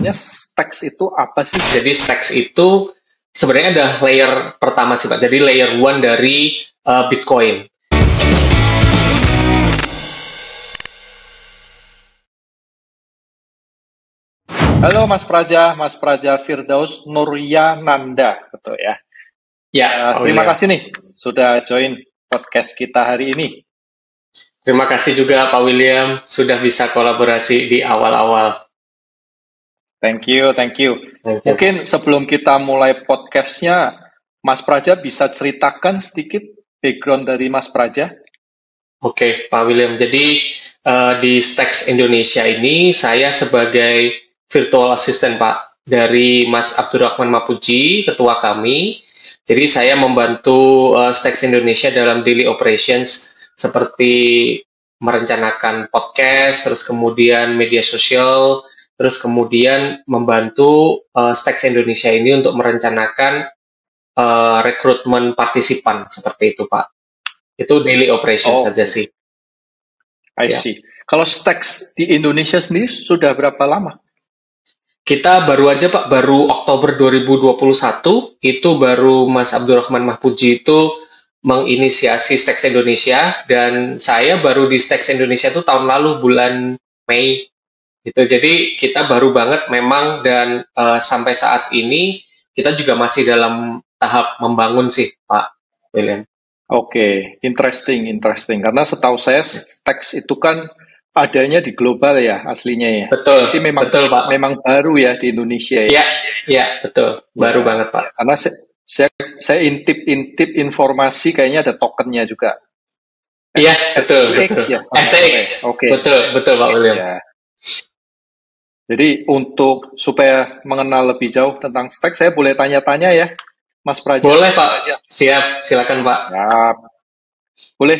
sebetulnya Stacks itu apa sih? Jadi Stacks itu sebenarnya ada layer pertama sih Pak. Jadi layer 1 dari Bitcoin. Halo Mas Praja Firdaus Nuryananda, betul ya? Ya, Terima kasih nih sudah join podcast kita hari ini. Terima kasih juga Pak William sudah bisa kolaborasi di awal-awal. Thank you. Mungkin sebelum kita mulai podcastnya, Mas Praja bisa ceritakan sedikit background dari Mas Praja? Oke, Pak William. Jadi di Stacks Indonesia ini saya sebagai virtual assistant Pak dari Mas Abdurrahman Mapuji, ketua kami. Jadi saya membantu Stacks Indonesia dalam daily operations seperti merencanakan podcast, terus kemudian media sosial, terus kemudian membantu Stacks Indonesia ini untuk merencanakan rekrutmen partisipan seperti itu Pak. Itu daily operations saja sih. I see. Kalau Stacks di Indonesia sendiri sudah berapa lama? Kita baru aja Pak, baru Oktober 2021, itu baru Mas Abdurrahman Mahpuji itu menginisiasi Stacks Indonesia, dan saya baru di Stacks Indonesia itu tahun lalu bulan Mei. Gitu. Jadi kita baru banget memang, dan sampai saat ini kita juga masih dalam tahap membangun sih Pak William. Oke, interesting. Karena setahu saya Stacks itu kan adanya di global ya aslinya ya. Betul. Jadi memang betul Pak. Memang baru ya di Indonesia ya. Iya betul. Baru banget Pak. Karena saya intip informasi kayaknya ada tokennya juga. Iya betul. Ya, STX. Oke. Betul Pak William. Ya. Jadi untuk supaya mengenal lebih jauh tentang Stacks, saya boleh tanya-tanya ya, Mas Praja? Boleh Pak. Siap. Silakan Pak. Siap. Boleh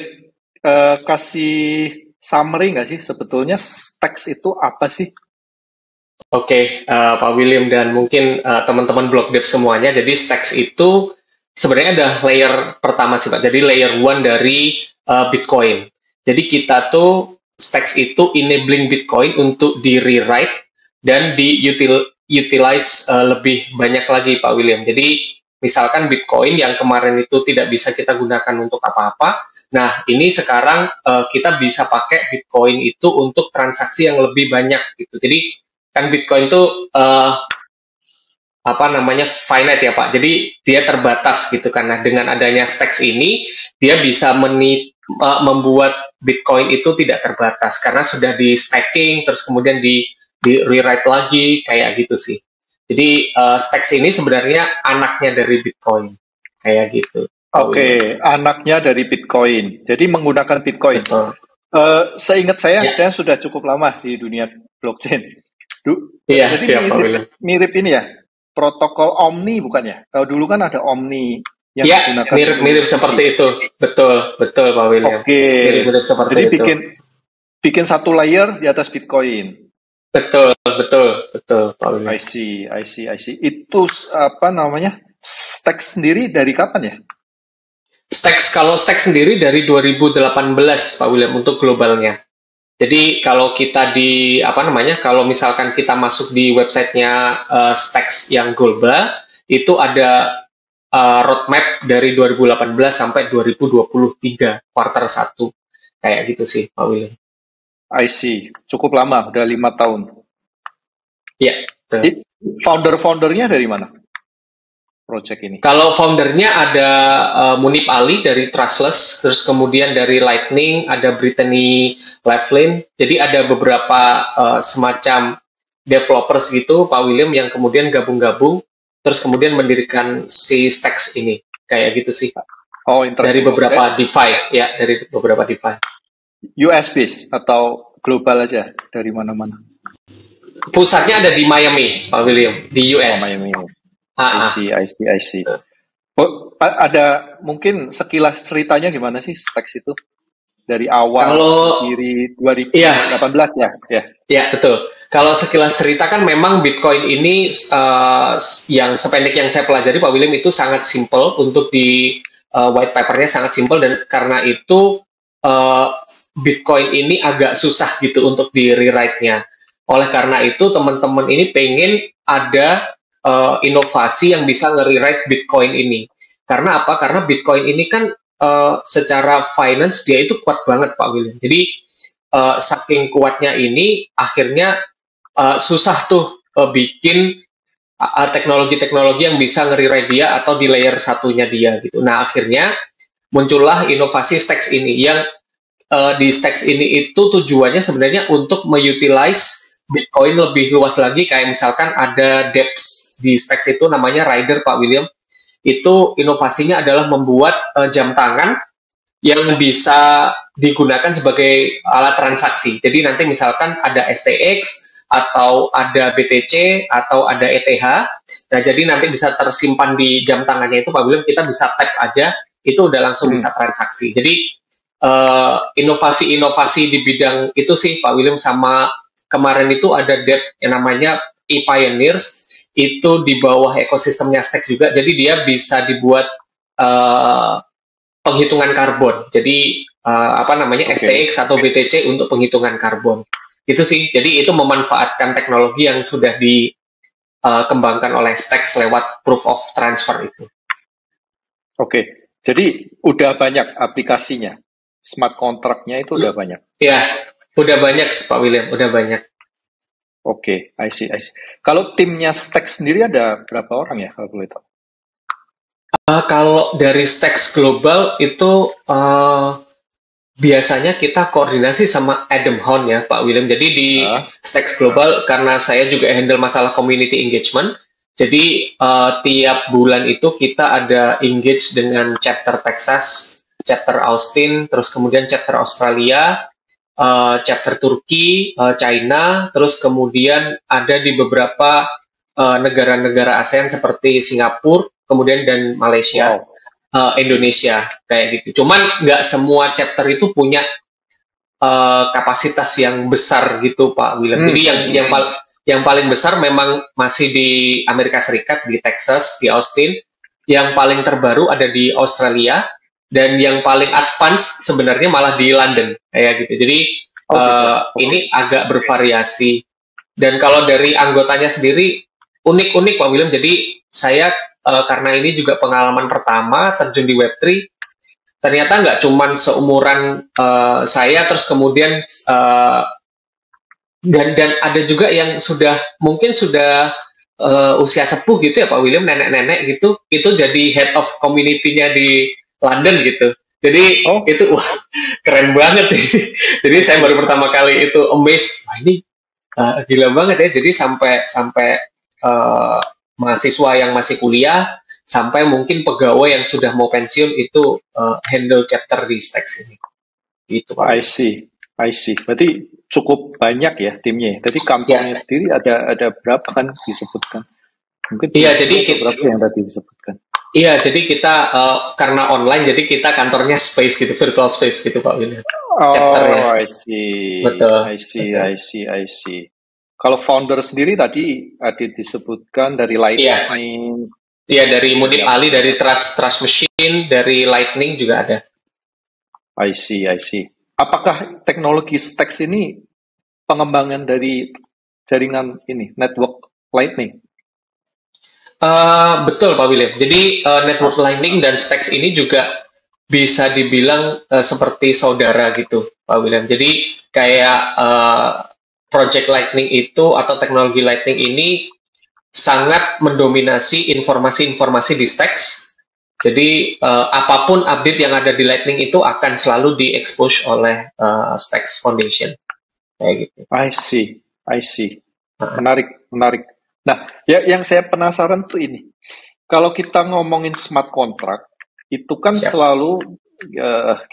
kasih summary nggak sih sebetulnya Stacks itu apa sih? Oke, Pak William dan mungkin teman-teman blog dev semuanya. Jadi Stacks itu sebenarnya ada layer pertama sih Pak. Jadi layer 1 dari Bitcoin. Jadi kita tuh Stacks itu enabling Bitcoin untuk di rewrite dan di utilize lebih banyak lagi Pak William. Jadi misalkan Bitcoin yang kemarin itu tidak bisa kita gunakan untuk apa-apa. Nah, ini sekarang kita bisa pakai Bitcoin itu untuk transaksi yang lebih banyak gitu. Jadi kan Bitcoin itu finite ya Pak. Jadi dia terbatas gitu kan. Nah, dengan adanya Stacks ini dia bisa membuat Bitcoin itu tidak terbatas karena sudah di stacking terus kemudian di rewrite lagi kayak gitu sih. Jadi Stacks ini sebenarnya anaknya dari Bitcoin kayak gitu. Oke, anaknya dari Bitcoin. Jadi menggunakan Bitcoin. Seingat saya sudah cukup lama di dunia blockchain. Iya, jadi mirip ini ya, protokol Omni bukan ya? Kalau dulu kan ada Omni yang digunakan. Mirip seperti itu. Betul Pak William. Oke. Mirip seperti jadi itu. bikin satu layer di atas Bitcoin. Betul Pak William. I see. Itu apa namanya? Stacks sendiri dari kapan ya? Kalau Stacks sendiri dari 2018 Pak William untuk globalnya. Jadi kalau kita kalau misalkan kita masuk di websitenya Stacks yang global, itu ada roadmap dari 2018 sampai 2023 quarter 1 kayak gitu sih Pak William. I see, cukup lama, udah 5 tahun. Iya. Founder-foundernya dari mana? Project ini. Kalau foundernya ada Munib Ali dari Trustless, terus kemudian dari Lightning ada Brittany Laughlin. Jadi ada beberapa semacam developers gitu, Pak William, yang kemudian gabung-gabung, terus kemudian mendirikan si Stacks ini, kayak gitu sih. Oh, interesting. Dari beberapa DeFi, ya, dari beberapa DeFi. US based atau global aja, dari mana-mana? Pusatnya ada di Miami, Pak William, di US. Oh, Miami. I see. Oh, ada mungkin sekilas ceritanya gimana sih Stacks itu? Dari awal dari 2018 ya? Ya, betul. Kalau sekilas cerita kan memang Bitcoin ini yang sependek yang saya pelajari Pak William itu sangat simple untuk di white papernya sangat simple, dan karena itu Bitcoin ini agak susah gitu untuk di rewrite-nya. Oleh karena itu, teman-teman ini pengen ada inovasi yang bisa nge-rewrite Bitcoin ini. Karena apa? Karena Bitcoin ini kan secara finance dia itu kuat banget, Pak William. Jadi saking kuatnya ini, akhirnya susah tuh bikin teknologi-teknologi yang bisa nge-rewrite dia atau di layer satunya dia gitu. Nah, akhirnya muncullah inovasi Stacks ini yang di Stacks ini itu tujuannya sebenarnya untuk mengutilize Bitcoin lebih luas lagi, kayak misalkan ada dApps di Stacks itu namanya Rider, Pak William. Itu inovasinya adalah membuat jam tangan yang bisa digunakan sebagai alat transaksi. Jadi nanti misalkan ada STX atau ada BTC atau ada ETH, nah jadi nanti bisa tersimpan di jam tangannya itu, Pak William, kita bisa tap aja, itu udah langsung bisa transaksi. Jadi inovasi-inovasi di bidang itu sih, Pak William. Sama kemarin itu ada dApp yang namanya ePioneers, itu di bawah ekosistemnya Stacks juga, jadi dia bisa dibuat penghitungan karbon. Jadi apa namanya, STX atau BTC untuk penghitungan karbon. Itu sih. Jadi itu memanfaatkan teknologi yang sudah dikembangkan oleh Stacks lewat proof of transfer itu. Oke. Jadi udah banyak aplikasinya. Smart contract-nya itu udah banyak. Ya, udah banyak, Pak William, udah banyak. Oke, I see. Kalau timnya Stacks sendiri ada berapa orang ya, kalau boleh tahu? Kalau dari Stacks Global itu biasanya kita koordinasi sama Adam Hon ya, Pak William. Jadi di Stacks Global, karena saya juga handle masalah community engagement, jadi tiap bulan itu kita ada engage dengan chapter Texas, chapter Austin, terus kemudian chapter Australia, chapter Turki, China, terus kemudian ada di beberapa negara-negara ASEAN seperti Singapura, kemudian dan Malaysia. Wow. Indonesia kayak gitu. Cuman nggak semua chapter itu punya kapasitas yang besar gitu, Pak William. Jadi yang paling besar memang masih di Amerika Serikat, di Texas, di Austin. Yang paling terbaru ada di Australia, dan yang paling advance sebenarnya malah di London kayak gitu. Jadi ini agak bervariasi. Dan kalau dari anggotanya sendiri unik-unik, Pak William. Jadi saya karena ini juga pengalaman pertama terjun di Web3, ternyata nggak cuman seumuran saya, terus kemudian dan ada juga yang mungkin sudah usia sepuh gitu ya, Pak William, nenek-nenek gitu, itu jadi head of community-nya di London gitu. Jadi itu wah, keren banget. Jadi saya baru pertama kali itu amazed, wah ini gila banget ya. Jadi sampai mahasiswa yang masih kuliah sampai mungkin pegawai yang sudah mau pensiun itu handle chapter di Stacks ini. Gitu, Pak. I see. Berarti cukup banyak ya timnya. Jadi kantornya sendiri ada berapa kan disebutkan? Mungkin jadi berapa yang tadi disebutkan? Iya, jadi kita karena online, jadi kita kantornya space gitu, virtual space gitu, Pak William. I see. Betul. I see. Kalau founder sendiri tadi ada disebutkan dari Lightning. Iya, dari Munib Ali, dari Trust Machine, dari Lightning juga ada. I see. Apakah teknologi Stacks ini pengembangan dari jaringan ini, network Lightning? Betul, Pak William. Jadi network Lightning dan Stacks ini juga bisa dibilang seperti saudara gitu, Pak William. Jadi kayak Project Lightning itu atau teknologi Lightning ini sangat mendominasi informasi-informasi di Stacks. Jadi apapun update yang ada di Lightning itu akan selalu diekspos oleh Stacks Foundation. Kayak gitu. I see. Menarik. Nah, yang saya penasaran tuh ini. Kalau kita ngomongin smart contract, itu kan selalu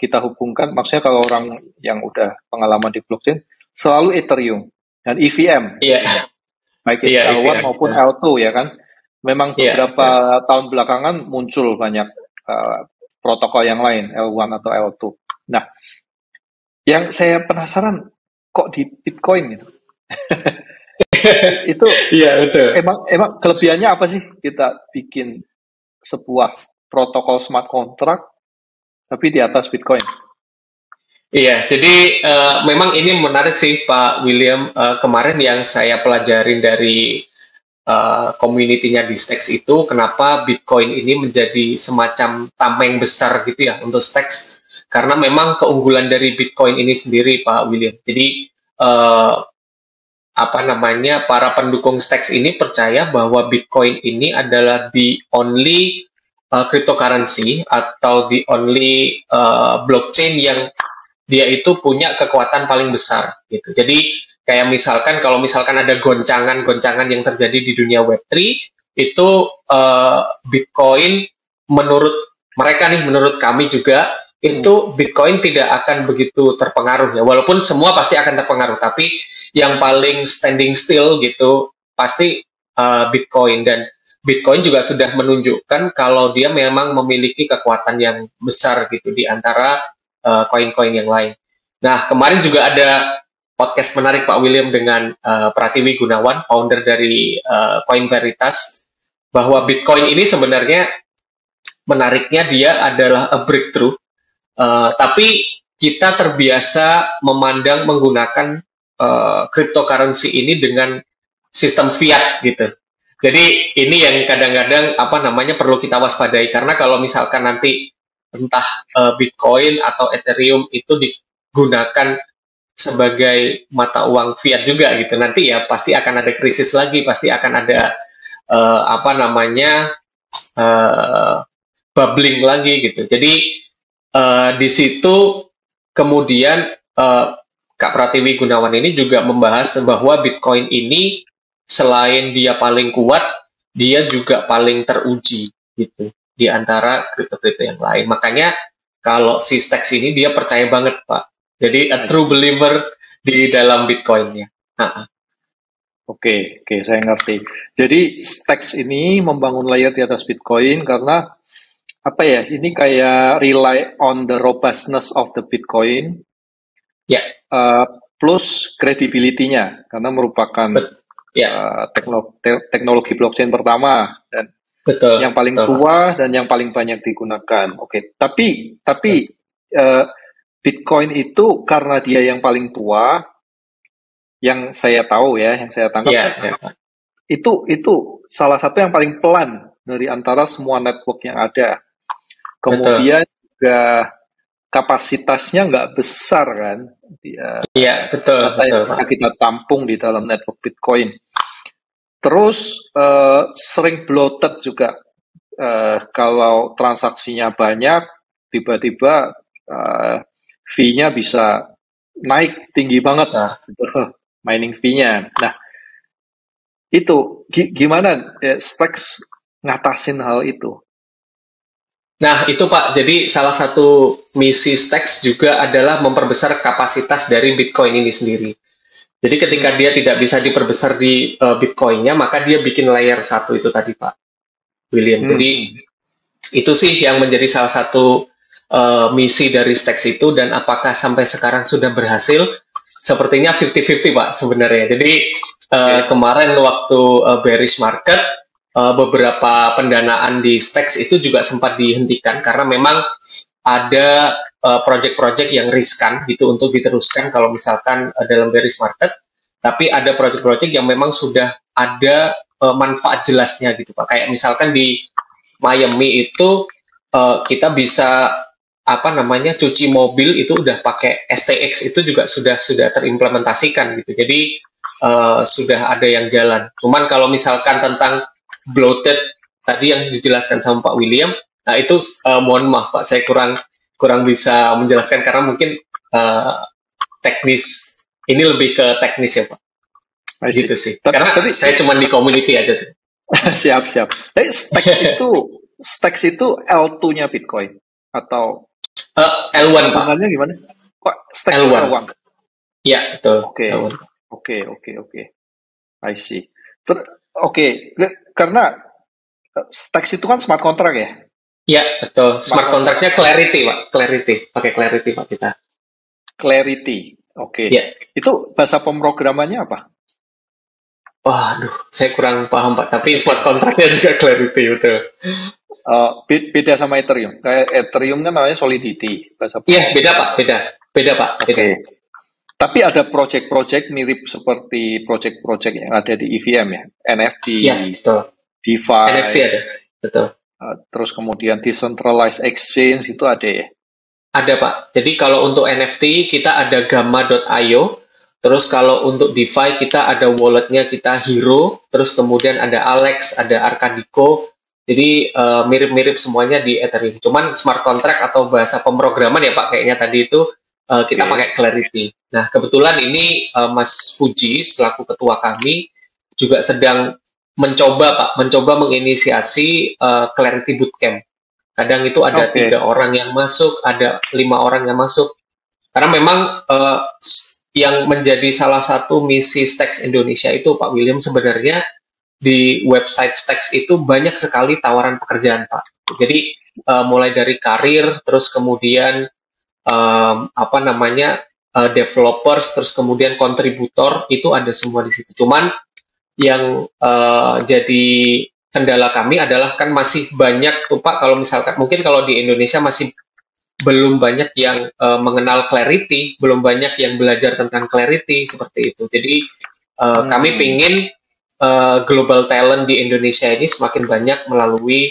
kita hubungkan, maksudnya kalau orang yang udah pengalaman di blockchain, selalu Ethereum dan EVM. Baik itu L1 maupun L2 ya kan. Memang beberapa tahun belakangan muncul banyak protokol yang lain, L1 atau L2. Nah, yang saya penasaran kok di Bitcoin gitu. Itu betul. Emang kelebihannya apa sih kita bikin sebuah protokol smart contract tapi di atas Bitcoin? Iya, jadi memang ini menarik sih Pak William. Kemarin yang saya pelajarin dari community-nya di Stacks itu, kenapa Bitcoin ini menjadi semacam tameng besar gitu ya untuk Stacks. Karena memang keunggulan dari Bitcoin ini sendiri Pak William. Jadi apa namanya, para pendukung Stacks ini percaya bahwa Bitcoin ini adalah the only cryptocurrency atau the only blockchain yang dia itu punya kekuatan paling besar gitu. Jadi kayak misalkan kalau misalkan ada goncangan-goncangan yang terjadi di dunia Web3 itu Bitcoin menurut mereka nih, menurut kami juga itu Bitcoin tidak akan begitu terpengaruh ya. Walaupun semua pasti akan terpengaruh, tapi yang paling standing still gitu pasti Bitcoin, dan Bitcoin juga sudah menunjukkan kalau dia memang memiliki kekuatan yang besar gitu di antara koin-koin yang lain. Nah, kemarin juga ada podcast menarik Pak William dengan Pratiwi Gunawan, founder dari Coin Veritas, bahwa Bitcoin ini sebenarnya menariknya dia adalah a breakthrough, tapi kita terbiasa memandang menggunakan cryptocurrency ini dengan sistem fiat gitu. Jadi ini yang kadang-kadang apa namanya perlu kita waspadai, karena kalau misalkan nanti entah Bitcoin atau Ethereum itu digunakan sebagai mata uang fiat juga gitu, nanti ya pasti akan ada krisis lagi, pasti akan ada apa namanya bubbling lagi gitu. Jadi di situ kemudian Kak Pratiwi Gunawan ini juga membahas bahwa Bitcoin ini selain dia paling kuat, dia juga paling teruji gitu di antara kripto-kripto yang lain. Makanya kalau si Stacks ini dia percaya banget Pak. Jadi a true believer di dalam Bitcoin-nya. Oke, saya ngerti. Jadi Stacks ini membangun layer di atas Bitcoin karena apa ya? Ini kayak rely on the robustness of the Bitcoin, ya, plus credibility-nya karena merupakan teknologi blockchain pertama dan betul, yang paling tua dan yang paling banyak digunakan. Oke, tapi Bitcoin itu karena dia yang paling tua, yang saya tahu ya, yang saya tangkap, itu salah satu yang paling pelan dari antara semua network yang ada. Kemudian juga kapasitasnya nggak besar kan, iya betul, yang bisa kita tampung di dalam network Bitcoin. Terus sering bloated juga, kalau transaksinya banyak, tiba-tiba fee-nya bisa naik tinggi banget, mining fee-nya. Nah, itu gimana Stacks ngatasin hal itu? Nah, itu Pak, jadi salah satu misi Stacks juga adalah memperbesar kapasitas dari Bitcoin ini sendiri. Jadi ketika dia tidak bisa diperbesar di Bitcoin-nya, maka dia bikin layer 1 itu tadi Pak William. Jadi itu sih yang menjadi salah satu misi dari Stacks itu, dan apakah sampai sekarang sudah berhasil? Sepertinya 50-50 Pak sebenarnya. Jadi kemarin waktu bearish market, beberapa pendanaan di Stacks itu juga sempat dihentikan karena memang ada project-project yang riskan gitu untuk diteruskan kalau misalkan dalam bearish market, tapi ada project-project yang memang sudah ada manfaat jelasnya gitu Pak. Kayak misalkan di Miami itu kita bisa apa namanya cuci mobil itu udah pakai STX, itu juga sudah terimplementasikan gitu. Jadi sudah ada yang jalan. Cuman kalau misalkan tentang bloated tadi yang dijelaskan sama Pak William, nah itu mohon maaf Pak, saya kurang bisa menjelaskan karena mungkin teknis, ini lebih ke teknis ya Pak. Gitu sih. Karena saya cuma di community aja. Siap. Stacks itu L2-nya Bitcoin atau L1 Pak. Gimana? Kok Stacks L1? Iya, betul. Oke. I see. Karena Stacks itu kan smart contract ya? Iya, betul. Smart contract-nya Clarity, Pak. Pakai Clarity, Pak, kita. Clarity, oke. Ya. Itu bahasa pemrogramannya apa? Waduh, saya kurang paham, Pak. Tapi smart contract-nya juga Clarity, betul. Beda sama Ethereum. Kayak Ethereum kan namanya Solidity. Iya, beda, Pak. Beda. Beda Pak, beda. Oke. Tapi ada project-project mirip seperti project-project yang ada di EVM ya, NFT, Ya, betul. DeFi, NFT ada, betul. Terus kemudian decentralized exchange itu ada ya? Ada Pak. Jadi kalau untuk NFT kita ada Gamma.io. Terus kalau untuk DeFi kita ada walletnya kita Hero. Terus kemudian ada Alex, ada Arcadico. Jadi mirip-mirip semuanya di Ethereum. Cuman smart contract atau bahasa pemrograman ya Pak, kayaknya tadi itu kita pakai Clarity. Nah kebetulan ini Mas Puji selaku ketua kami juga sedang mencoba menginisiasi Clarity Bootcamp. Kadang itu ada 3 orang yang masuk, ada 5 orang yang masuk. Karena memang yang menjadi salah satu misi Stacks Indonesia itu Pak William sebenarnya di website Stacks itu banyak sekali tawaran pekerjaan Pak. Jadi mulai dari karir, terus kemudian developers, terus kemudian kontributor itu ada semua di situ. Cuman yang jadi kendala kami adalah kan masih banyak tuh Pak, kalau misalkan mungkin kalau di Indonesia masih belum banyak yang mengenal Clarity, belum banyak yang belajar tentang Clarity seperti itu. Jadi kami pingin global talent di Indonesia ini semakin banyak melalui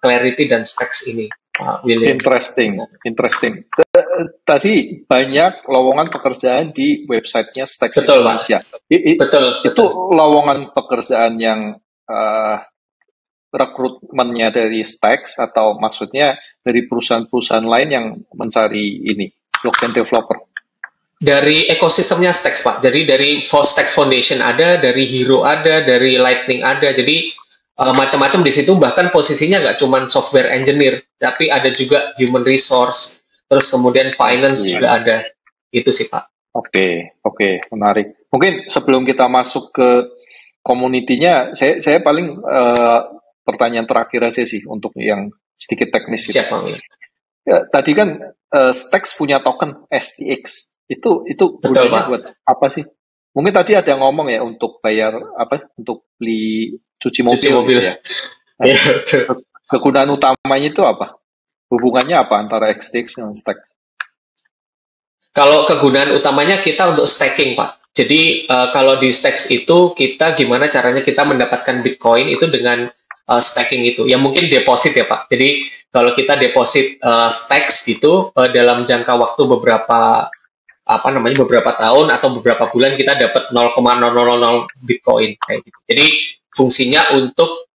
Clarity dan Stacks ini, Pak William. Interesting. Tadi banyak lowongan pekerjaan di websitenya Stacks Betul, Indonesia. Betul. Itu lowongan pekerjaan yang rekrutmennya dari Stacks atau maksudnya dari perusahaan-perusahaan lain yang mencari ini blockchain developer? Dari ekosistemnya Stacks Pak. Jadi dari Stacks Foundation ada, dari Hero ada, dari Lightning ada. Jadi macam-macam di situ. Bahkan posisinya nggak cuma software engineer, tapi ada juga human resource. Terus kemudian finance juga ada. Itu sih Pak. Oke, menarik. Mungkin sebelum kita masuk ke community-nya, saya paling pertanyaan terakhir aja sih untuk yang sedikit teknis. Siap, Pak. Ya, tadi kan Stacks punya token STX. Itu betul, gunanya buat apa sih? Mungkin tadi ada yang ngomong ya untuk bayar untuk beli cuci mobil. Ya. Iya, kegunaan utamanya itu apa? Hubungannya apa antara STX dan Stacks? Kalau kegunaan utamanya kita untuk staking, Pak. Jadi kalau di Stacks itu kita gimana caranya kita mendapatkan Bitcoin itu dengan staking itu. Ya mungkin deposit ya Pak. Jadi kalau kita deposit Stacks gitu dalam jangka waktu beberapa tahun atau beberapa bulan kita dapat 0,000 Bitcoin kayak gitu. Jadi fungsinya untuk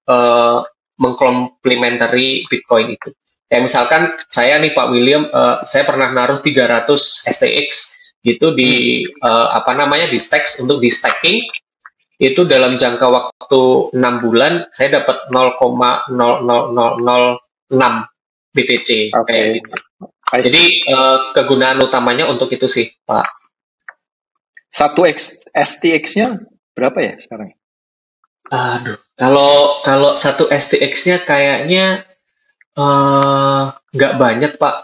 mengkomplementari Bitcoin itu. Kayak misalkan saya nih Pak William, saya pernah naruh 300 STX gitu di di Stacks untuk di staking. Itu dalam jangka waktu 6 bulan saya dapat 0,00006 BTC kayak gitu. Jadi kegunaan utamanya untuk itu sih, Pak. Satu STX-nya berapa ya sekarang? Aduh, kalau satu STX-nya kayaknya nggak banyak, Pak.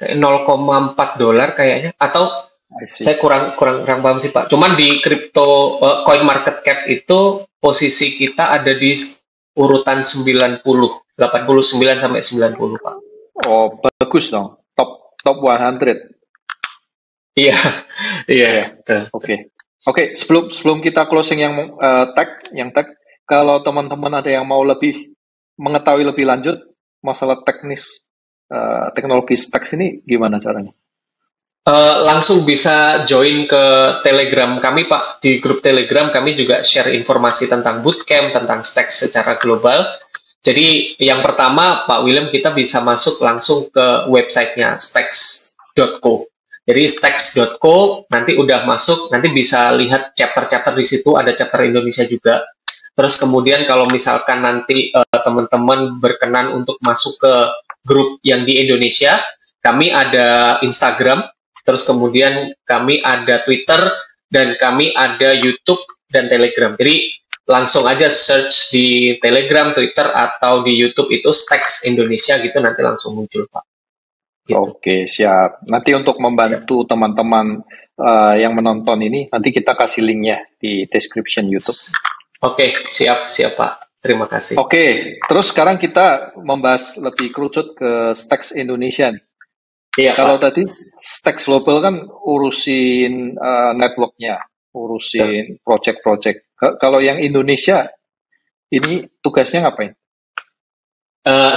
Kayak $0,4 kayaknya, atau saya kurang paham sih Pak. Cuman di crypto coin market cap itu posisi kita ada di urutan 89 sampai 90 Pak. Oh bagus dong, top 100. Iya. Oke. Sebelum kita closing yang tag, kalau teman-teman ada yang mau lebih mengetahui lebih lanjut masalah teknis teknologi Stacks ini gimana caranya? Langsung bisa join ke Telegram kami Pak. Di grup Telegram kami juga share informasi tentang bootcamp, tentang Stacks secara global. Jadi yang pertama Pak William, kita bisa masuk langsung ke websitenya stacks.co. Jadi stacks.co nanti udah masuk, nanti bisa lihat chapter-chapter di situ, ada chapter Indonesia juga. Terus kemudian kalau misalkan nanti teman-teman berkenan untuk masuk ke grup yang di Indonesia, kami ada Instagram. Terus kemudian kami ada Twitter, dan kami ada YouTube dan Telegram. Jadi langsung aja search di Telegram, Twitter, atau di YouTube itu Stacks Indonesia gitu, nanti langsung muncul Pak. Gitu. Oke, siap. Nanti untuk membantu teman-teman yang menonton ini, nanti kita kasih linknya di description YouTube. Oke, siap Pak. Terima kasih. Oke, terus sekarang kita membahas lebih kerucut ke Stacks Indonesia. Iya, Kalau Pak. tadi Stacks Global kan urusin networknya, Betul. urusin project-project. Kalau yang Indonesia ini tugasnya ngapain?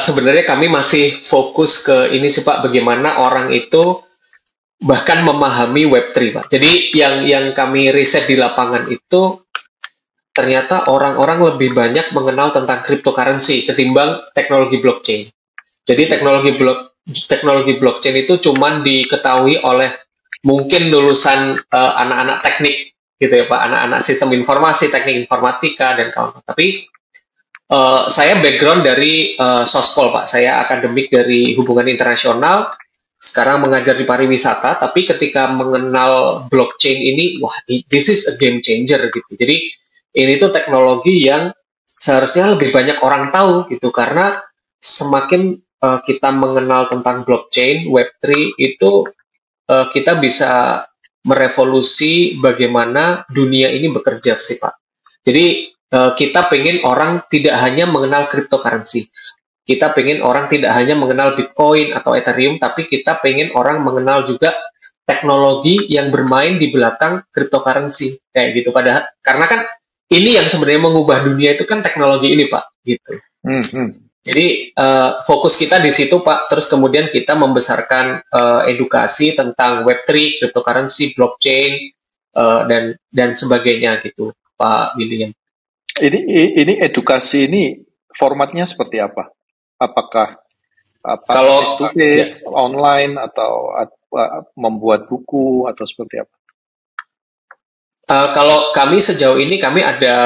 Sebenarnya kami masih fokus ke ini sih Pak, bagaimana orang itu bahkan memahami Web3 Pak. Jadi yang kami riset di lapangan itu ternyata orang-orang lebih banyak mengenal tentang cryptocurrency ketimbang teknologi blockchain. Jadi teknologi blockchain itu cuma diketahui oleh mungkin lulusan anak-anak teknik gitu ya Pak, anak-anak sistem informasi, teknik informatika dan kawan-kawan. Tapi saya background dari Sospol Pak, saya akademik dari hubungan internasional, sekarang mengajar di pariwisata, tapi ketika mengenal blockchain ini, wah, this is a game changer gitu. Jadi ini tuh teknologi yang seharusnya lebih banyak orang tahu gitu, karena semakin kita mengenal tentang blockchain, Web3 itu kita bisa merevolusi bagaimana dunia ini bekerja sih Pak. Jadi kita pengen orang tidak hanya mengenal cryptocurrency, kita pengen orang tidak hanya mengenal Bitcoin atau Ethereum, tapi kita pengen orang mengenal juga teknologi yang bermain di belakang cryptocurrency kayak gitu. Padahal karena kan ini yang sebenarnya mengubah dunia itu kan teknologi ini Pak, gitu. Jadi fokus kita di situ Pak. Terus kemudian kita membesarkan edukasi tentang Web3, cryptocurrency, blockchain dan sebagainya gitu, Pak William. Ini edukasi ini formatnya seperti apa? Apakah Kalau face to face, online atau membuat buku atau seperti apa? Kalau kami sejauh ini kami ada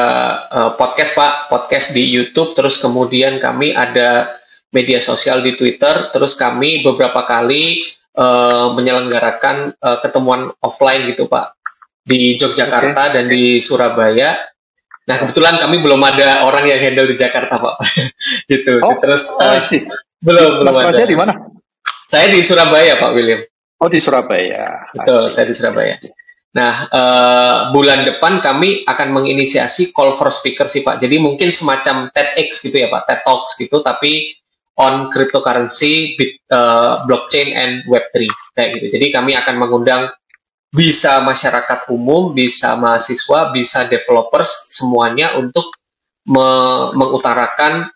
podcast Pak, podcast di YouTube, terus kemudian kami ada media sosial di Twitter, terus kami beberapa kali menyelenggarakan ketemuan offline gitu Pak, di Yogyakarta dan di Surabaya. Nah kebetulan kami belum ada orang yang handle di Jakarta Pak, gitu. Terus belum Mas ada. Di mana? Saya di Surabaya Pak William. Oh di Surabaya. Betul, saya di Surabaya. Nah, bulan depan kami akan menginisiasi call for speaker sih Pak. Jadi mungkin semacam TEDx gitu ya Pak, TED Talks gitu, tapi on cryptocurrency, blockchain, and Web3 kayak gitu. Jadi kami akan mengundang bisa masyarakat umum, bisa mahasiswa, bisa developers, semuanya untuk mengutarakan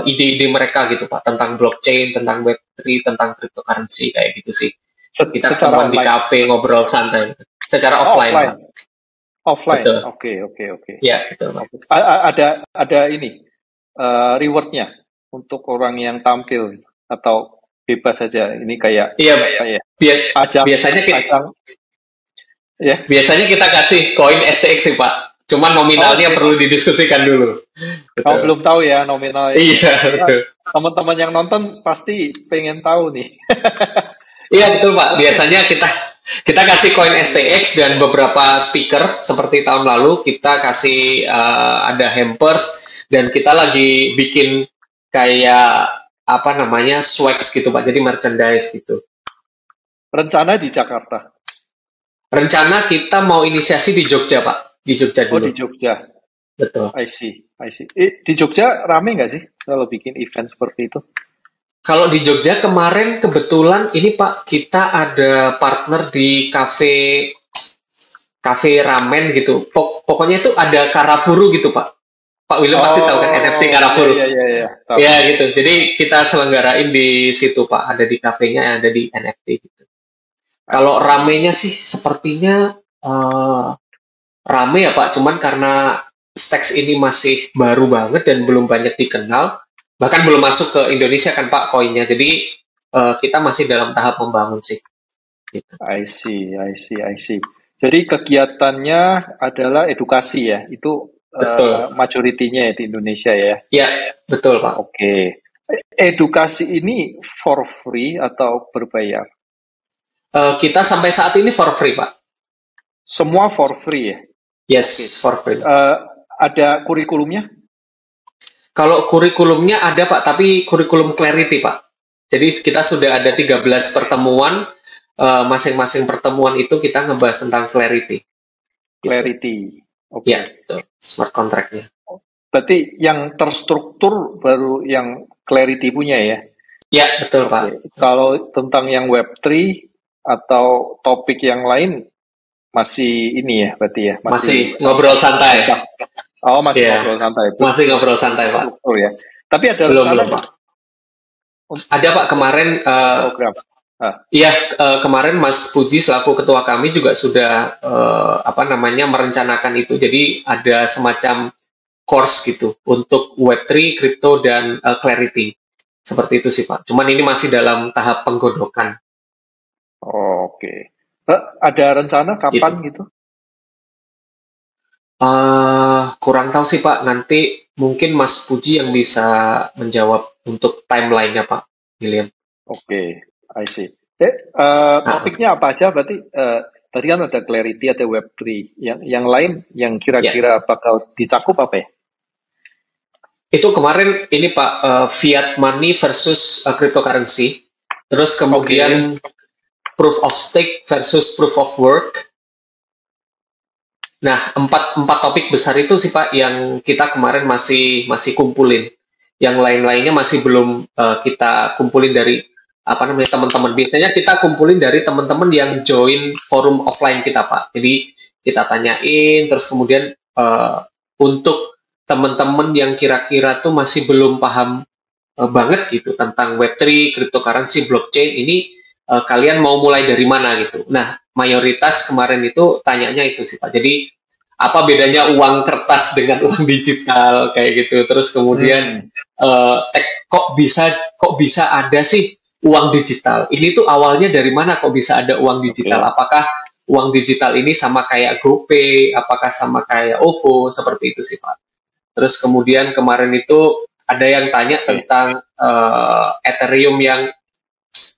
ide-ide mereka gitu Pak, tentang blockchain, tentang Web3, tentang cryptocurrency kayak gitu sih. Kita ketemuan di cafe ngobrol santai. Secara offline. Offline. Oke. Ya, betul. Ada ini rewardnya untuk orang yang tampil atau bebas saja. Ini kayak biasanya kita kasih koin STX sih Pak. Cuma nominalnya perlu didiskusikan dulu. Betul. Belum tahu ya nominalnya. Iya, betul. Teman-teman yang nonton pasti pengen tahu nih. Iya, betul Pak. Biasanya kita kasih koin STX dan beberapa speaker seperti tahun lalu kita kasih ada hampers dan kita lagi bikin kayak apa namanya swags gitu Pak. Jadi merchandise gitu. Rencana di Jakarta. Rencana kita mau inisiasi di Jogja Pak. Di Jogja dulu. Oh di Jogja. Betul. I see. Di Jogja rame nggak sih kalau bikin event seperti itu? Kalau di Jogja kemarin kebetulan ini Pak, kita ada partner di cafe ramen gitu. Pokoknya itu ada Karafuru gitu Pak. Pak William pasti tahu kan NFT Karafuru. Iya. Ya gitu. Jadi kita selenggarain di situ Pak. Ada di kafenya yang ada di NFT gitu. Kalau ramenya sih sepertinya rame ya Pak. Cuman karena Stacks ini masih baru banget dan belum banyak dikenal. Bahkan belum masuk ke Indonesia kan Pak koinnya. Jadi kita masih dalam tahap membangun sih. Gitu. I see. Jadi kegiatannya adalah edukasi ya. Itu majoritinya ya di Indonesia ya. Iya, betul Pak. Oke. Edukasi ini for free atau berbayar? Kita sampai saat ini for free Pak. Semua for free ya? Yes, for free. Ada kurikulumnya? Kalau kurikulumnya ada Pak, tapi kurikulum clarity Pak. Jadi kita sudah ada 13 pertemuan, masing-masing pertemuan itu kita ngebahas tentang clarity. Clarity. Oke. Ya, betul. Smart contract-nya. Berarti yang terstruktur baru yang clarity punya ya? Ya, betul Pak. Oke. Kalau tentang yang Web3 atau topik yang lain masih ini ya berarti ya, Masih masih ngobrol santai. masih Ya, ngobrol santai. masih ngobrol santai Pak. Struktur ya. Tapi ada Belum rencana belum nggak Pak. Ada Pak kemarin. program? Iya, kemarin Mas Puji selaku ketua kami juga sudah merencanakan itu. Jadi ada semacam course gitu untuk Web3, crypto dan Clarity. Seperti itu sih Pak. Cuman ini masih dalam tahap penggodokan. Oke. Ada rencana kapan gitu? Kurang tahu sih Pak. Nanti mungkin Mas Puji yang bisa menjawab untuk timeline-nya Pak William. Oke, I see. Topiknya apa aja? Berarti tadi kan ada Clarity, ada Web3. Yang lain yang kira-kira bakal dicakup apa ya? Itu kemarin ini Pak, fiat money versus cryptocurrency. Terus kemudian proof of stake versus proof of work. Nah, empat topik besar itu sih Pak yang kita kemarin masih kumpulin. Yang lain-lainnya masih belum kita kumpulin dari teman-teman. Biasanya kita kumpulin dari teman-teman yang join forum offline kita Pak. Jadi kita tanyain, terus kemudian untuk teman-teman yang kira-kira tuh masih belum paham banget gitu tentang Web3, cryptocurrency, blockchain ini, kalian mau mulai dari mana gitu. Nah, mayoritas kemarin itu tanyanya itu sih Pak. Jadi apa bedanya uang kertas dengan uang digital kayak gitu. Terus kemudian kok bisa ada sih uang digital. Ini tuh awalnya dari mana kok bisa ada uang digital? Apakah uang digital ini sama kayak GoPay, apakah sama kayak OVO, seperti itu sih Pak. Terus kemudian kemarin itu ada yang tanya tentang Ethereum yang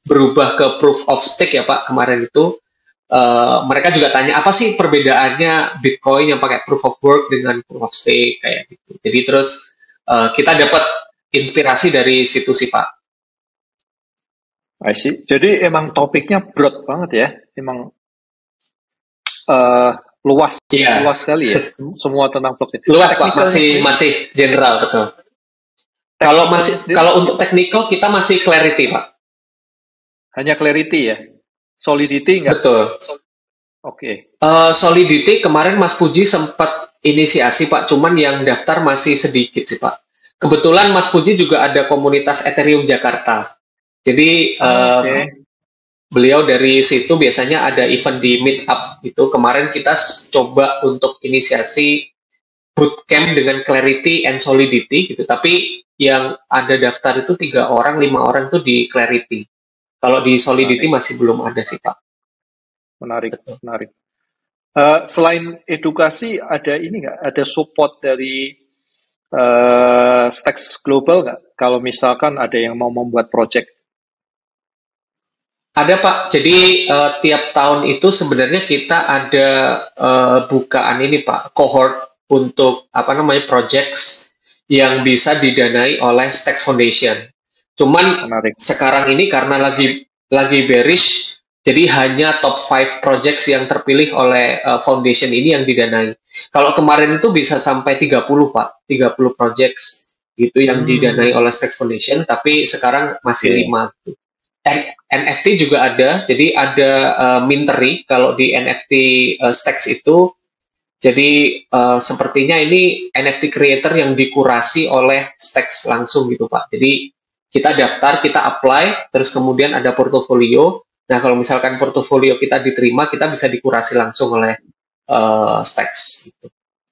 berubah ke proof of stake ya Pak kemarin itu. Mereka juga tanya apa sih perbedaannya Bitcoin yang pakai proof of work dengan proof of stake kayak gitu. Jadi terus kita dapat inspirasi dari situ sih Pak. I see. Jadi emang topiknya broad banget ya, emang luas sekali ya, semua tentang blockchain. Luas Pak, masih general betul. Kalau untuk technical kita masih Clarity Pak. Hanya Clarity ya? Solidity enggak? Betul. Oke. Solidity kemarin Mas Puji sempat inisiasi Pak, cuman yang daftar masih sedikit sih Pak. Kebetulan Mas Puji juga ada komunitas Ethereum Jakarta. Jadi beliau dari situ biasanya ada event di Meetup gitu. Kemarin kita coba untuk inisiasi bootcamp dengan Clarity and Solidity gitu. Tapi yang ada daftar itu 3 orang, 5 orang tuh di Clarity. Kalau di Solidity masih belum ada sih Pak. Menarik. Selain edukasi, ada ini nggak? Ada support dari Stacks Global nggak? Kalau misalkan ada yang mau membuat project? Ada Pak. Jadi tiap tahun itu sebenarnya kita ada bukaan ini Pak, cohort untuk projects yang bisa didanai oleh Stacks Foundation. Cuman sekarang ini karena lagi bearish, jadi hanya top 5 projects yang terpilih oleh foundation ini yang didanai. Kalau kemarin itu bisa sampai 30 Pak, 30 projects gitu yang didanai oleh Stacks Foundation, tapi sekarang masih 5 gitu. NFT juga ada, jadi ada Mintery kalau di NFT Stacks itu. Jadi sepertinya ini NFT creator yang dikurasi oleh Stacks langsung gitu Pak. Jadi kita daftar, kita apply, terus kemudian ada portofolio. Nah kalau misalkan portofolio kita diterima, kita bisa dikurasi langsung oleh Stacks. Gitu.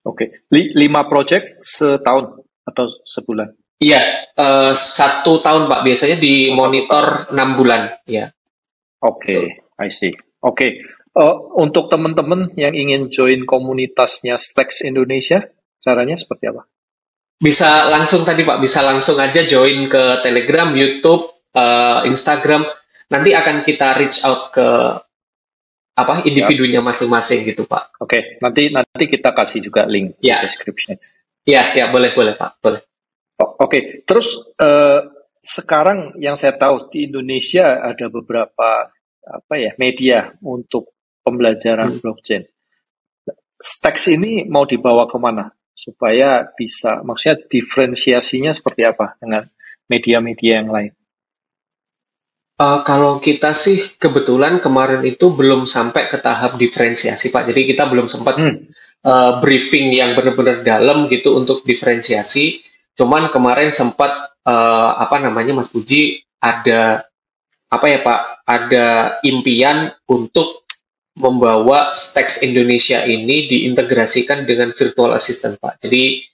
Oke, 5 project setahun atau sebulan? Iya, 1 tahun Pak. Biasanya dimonitor 6 bulan. Ya. Oke, I see. Oke, untuk teman-teman yang ingin join komunitasnya Stacks Indonesia, caranya seperti apa? Bisa langsung tadi Pak, bisa langsung aja join ke Telegram, YouTube, Instagram. Nanti akan kita reach out ke individunya masing-masing gitu Pak. Oke, nanti kita kasih juga link di description. Iya, boleh Pak, boleh. Oke, terus sekarang yang saya tahu di Indonesia ada beberapa media untuk pembelajaran blockchain. Stacks ini mau dibawa kemana supaya bisa, maksudnya diferensiasinya seperti apa dengan media-media yang lain? Kalau kita sih kebetulan kemarin itu belum sampai ke tahap diferensiasi, Pak. Jadi kita belum sempat briefing yang benar-benar dalam gitu untuk diferensiasi. Cuman kemarin sempat Mas Puji ada Pak? Ada impian untuk membawa Stacks Indonesia ini diintegrasikan dengan virtual assistant, Pak. Jadi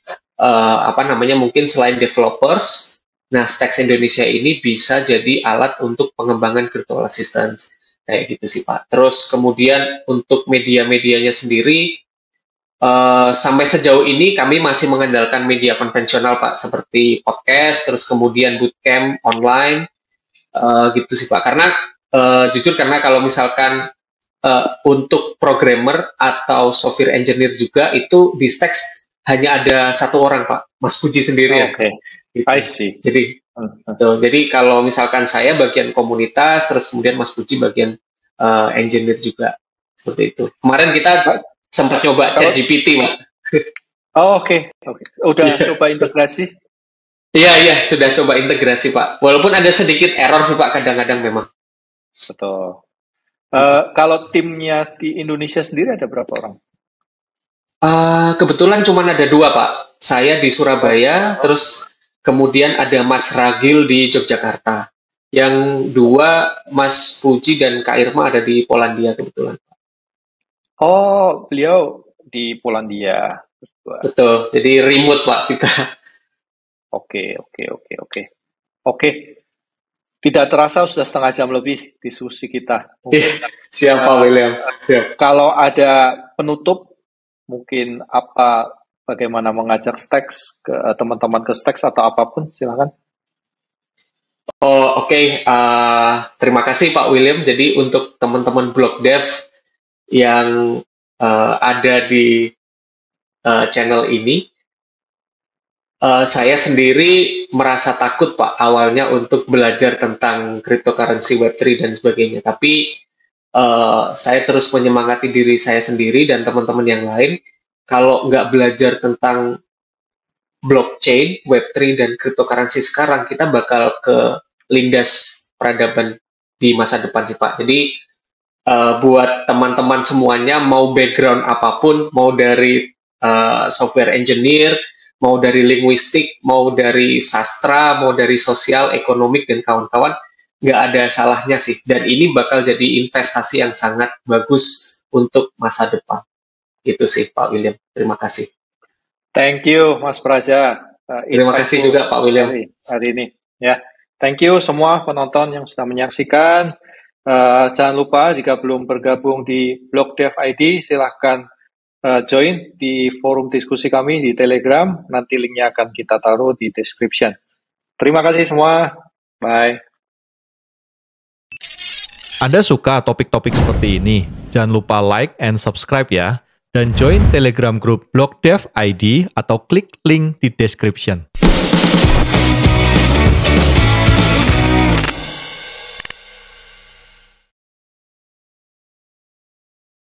mungkin selain developers, nah, Stacks Indonesia ini bisa jadi alat untuk pengembangan virtual assistance. Kayak gitu sih, Pak. Terus kemudian untuk media-medianya sendiri, sampai sejauh ini kami masih mengandalkan media konvensional, Pak. Seperti podcast, terus kemudian bootcamp online, gitu sih, Pak. Karena, jujur karena kalau misalkan untuk programmer atau software engineer juga, itu di Stacks hanya ada satu orang, Pak. Mas Puji sendiri ya. Oke. Gitu. I see. Jadi kalau misalkan saya bagian komunitas, terus kemudian Mas Puji bagian engineer juga, seperti itu. Kemarin kita sempat coba ChatGPT, Pak. Oke. Udah coba integrasi? Iya, sudah coba integrasi, Pak. Walaupun ada sedikit error sih, Pak, kadang-kadang memang. Betul. Kalau timnya di Indonesia sendiri ada berapa orang? Kebetulan cuma ada 2, Pak. Saya di Surabaya, terus kemudian ada Mas Ragil di Yogyakarta. Yang 2, Mas Puji dan Kak Irma ada di Polandia kebetulan. Oh, beliau di Polandia. Betul, jadi remote, Pak, kita. Oke. Tidak terasa sudah setengah jam lebih diskusi kita. Siapa, William? Siap. Kalau ada penutup, mungkin bagaimana mengajak Stacks ke teman-teman ke Stacks atau apapun, silakan. Oke. Terima kasih Pak William. Jadi untuk teman-teman blog dev yang ada di channel ini, saya sendiri merasa takut, Pak, awalnya untuk belajar tentang cryptocurrency, Web3 dan sebagainya. Tapi saya terus menyemangati diri saya sendiri dan teman-teman yang lain. Kalau nggak belajar tentang blockchain, Web3 dan cryptocurrency sekarang, kita bakal ke lindas peradaban di masa depan sih, Pak. Jadi buat teman-teman semuanya, mau background apapun, mau dari software engineer, mau dari linguistik, mau dari sastra, mau dari sosial, ekonomik, dan kawan-kawan, nggak ada salahnya sih. Dan ini bakal jadi investasi yang sangat bagus untuk masa depan. Itu sih, Pak William. Terima kasih. Thank you, Mas Praja. Terima kasih juga, Pak William. Hari ini. Ya, thank you semua penonton yang sudah menyaksikan. Jangan lupa, jika belum bergabung di Blog Dev ID, silahkan join di forum diskusi kami di Telegram. Nanti linknya akan kita taruh di description. Terima kasih semua. Bye. Anda suka topik-topik seperti ini? Jangan lupa like and subscribe ya. Dan join Telegram Group Blog Dev ID atau klik link di description.